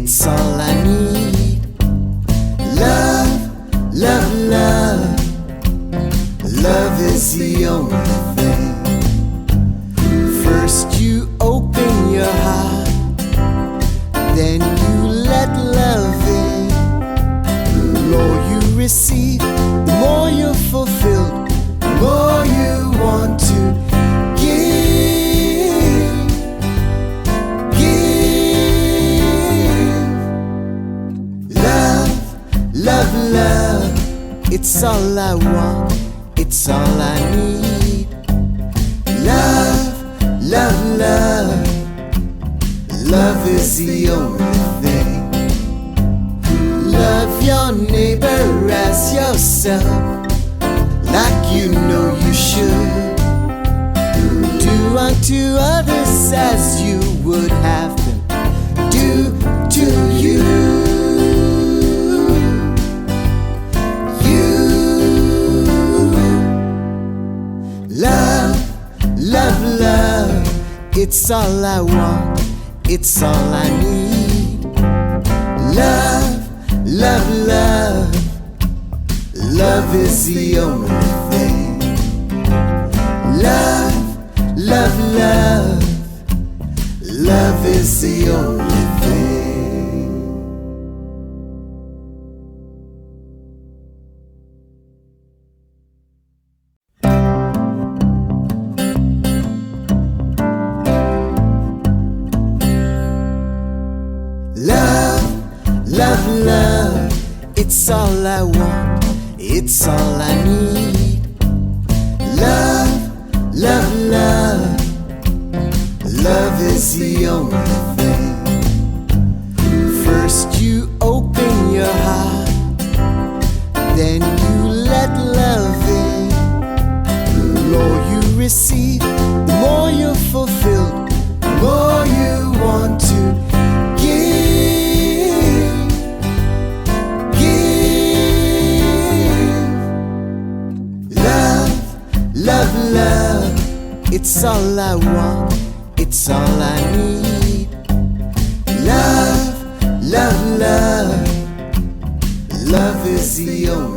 it's all I need. Love, love, love. Love is the only thing. First you open your heart, then you let love in. The more you receive, the more you're fulfilled, the more you want to give. Love, love, love. It's all I want, it's all I need. Love, love, love. Love is the only thing. Love your neighbor as yourself, like you know you should. Do unto others as you would have them do to you. Love, love, love. It's all I want, it's all I need. Love, love, love. Love is the only thing. Love, love, love. Love is the only thing. Love, love, love. It's all I want, it's all I need. Love, love, love. Love is the only thing. First you open your heart, then you let love in. The more you receive, the more you're fulfilled, the more you want to love, love. It's all I want, it's all I need. Love, love, love. Love is the only